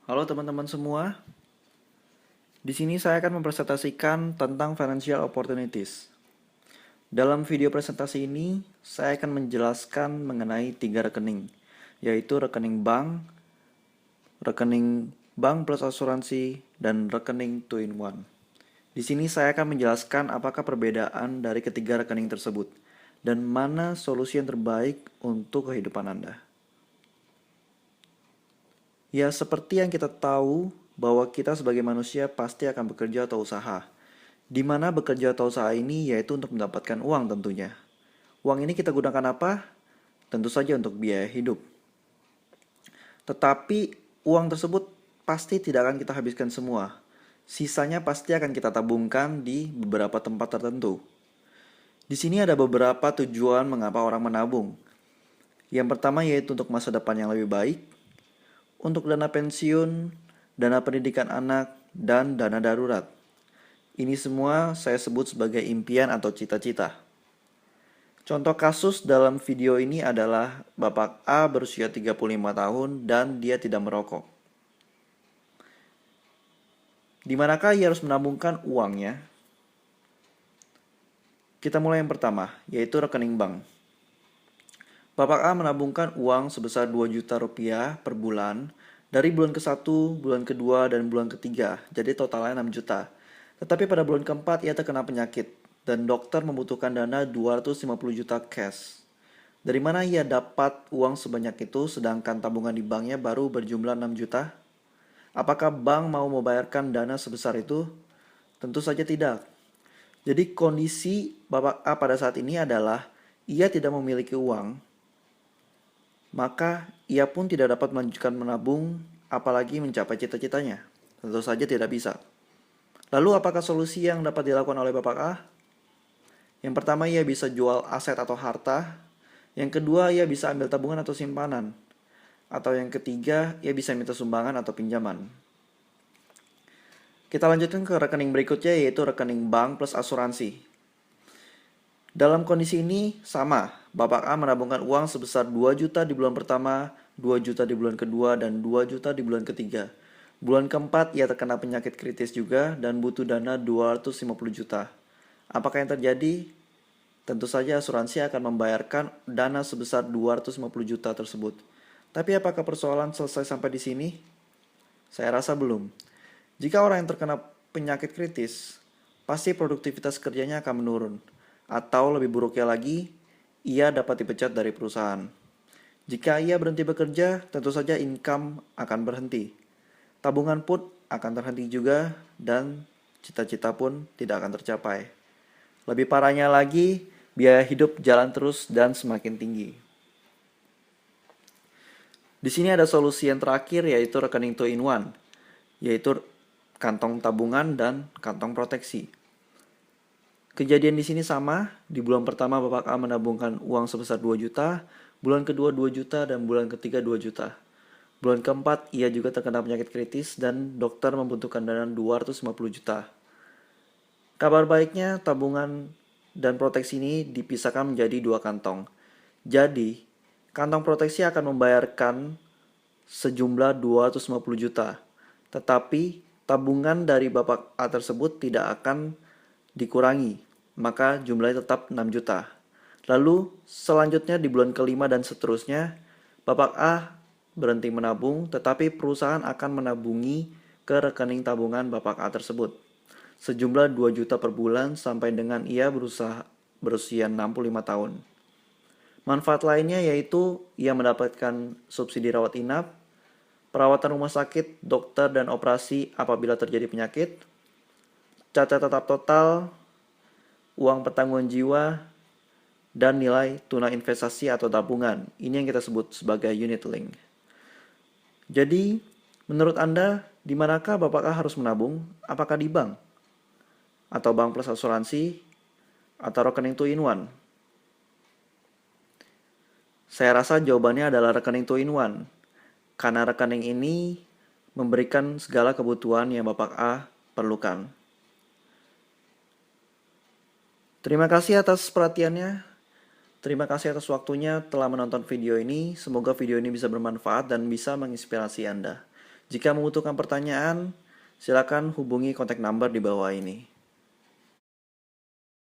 Halo teman-teman semua, di sini saya akan mempresentasikan tentang financial opportunities. Dalam video presentasi ini, saya akan menjelaskan mengenai 3 rekening, yaitu rekening bank plus asuransi, dan rekening 2-in-1. Di sini saya akan menjelaskan apakah perbedaan dari ketiga rekening tersebut, dan mana solusi yang terbaik untuk kehidupan Anda. Ya, seperti yang kita tahu bahwa kita sebagai manusia pasti akan bekerja atau usaha. Di mana bekerja atau usaha ini yaitu untuk mendapatkan uang tentunya. Uang ini kita gunakan apa? Tentu saja untuk biaya hidup. Tetapi uang tersebut pasti tidak akan kita habiskan semua. Sisanya pasti akan kita tabungkan di beberapa tempat tertentu. Di sini ada beberapa tujuan mengapa orang menabung. Yang pertama yaitu untuk masa depan yang lebih baik, untuk dana pensiun, dana pendidikan anak, dan dana darurat. Ini semua saya sebut sebagai impian atau cita-cita. Contoh kasus dalam video ini adalah Bapak A berusia 35 tahun dan dia tidak merokok. Di manakah ia harus menabungkan uangnya? Kita mulai yang pertama, yaitu rekening bank. Bapak A menabungkan uang sebesar 2 juta rupiah per bulan dari bulan ke-1, bulan kedua, dan bulan ketiga, jadi totalnya 6 juta. Tetapi pada bulan keempat ia terkena penyakit dan dokter membutuhkan dana 250 juta cash. Dari mana ia dapat uang sebanyak itu sedangkan tabungan di banknya baru berjumlah 6 juta? Apakah bank mau membayarkan dana sebesar itu? Tentu saja tidak. Jadi kondisi Bapak A pada saat ini adalah ia tidak memiliki uang, maka ia pun tidak dapat melanjutkan menabung apalagi mencapai cita-citanya. Tentu saja tidak bisa. Lalu apakah solusi yang dapat dilakukan oleh Bapak A? Yang pertama ia bisa jual aset atau harta. Yang kedua ia bisa ambil tabungan atau simpanan. Atau yang ketiga ia bisa minta sumbangan atau pinjaman. Kita lanjutkan ke rekening berikutnya yaitu rekening bank plus asuransi. Dalam kondisi ini sama, Bapak A menabungkan uang sebesar 2 juta di bulan pertama, 2 juta di bulan kedua, dan 2 juta di bulan ketiga. Bulan keempat ia terkena penyakit kritis juga dan butuh dana 250 juta. Apakah yang terjadi? Tentu saja asuransi akan membayarkan dana sebesar 250 juta tersebut. Tapi apakah persoalan selesai sampai di sini? Saya rasa belum. Jika orang yang terkena penyakit kritis, pasti produktivitas kerjanya akan menurun. Atau lebih buruknya lagi, ia dapat dipecat dari perusahaan. Jika ia berhenti bekerja, tentu saja income akan berhenti. Tabungan pun akan terhenti juga dan cita-cita pun tidak akan tercapai. Lebih parahnya lagi, biaya hidup jalan terus dan semakin tinggi. Di sini ada solusi yang terakhir yaitu rekening 2-in-1, yaitu kantong tabungan dan kantong proteksi. Kejadian di sini sama, di bulan pertama Bapak A menabungkan uang sebesar 2 juta, bulan kedua 2 juta, dan bulan ketiga 2 juta. Bulan keempat ia juga terkena penyakit kritis dan dokter membutuhkan dana 250 juta. Kabar baiknya tabungan dan proteksi ini dipisahkan menjadi 2 kantong. Jadi, kantong proteksi akan membayarkan sejumlah 250 juta. Tetapi tabungan dari Bapak A tersebut tidak akan dikurangi, maka jumlahnya tetap 6 juta. Lalu selanjutnya di bulan kelima dan seterusnya, Bapak A berhenti menabung, tetapi perusahaan akan menabungi ke rekening tabungan Bapak A tersebut. Sejumlah 2 juta per bulan sampai dengan ia berusia 65 tahun. Manfaat lainnya yaitu ia mendapatkan subsidi rawat inap, perawatan rumah sakit, dokter, dan operasi apabila terjadi penyakit, cacat tetap total, uang pertanggungan jiwa, dan nilai tunai investasi atau tabungan. Ini yang kita sebut sebagai unit link. Jadi, menurut Anda, di manakah Bapak A harus menabung? Apakah di bank? Atau bank plus asuransi? Atau rekening 2-in-1? Saya rasa jawabannya adalah rekening 2-in-1. Karena rekening ini memberikan segala kebutuhan yang Bapak A perlukan. Terima kasih atas perhatiannya. Terima kasih atas waktunya telah menonton video ini. Semoga video ini bisa bermanfaat dan bisa menginspirasi Anda. Jika membutuhkan pertanyaan, silakan hubungi kontak number di bawah ini.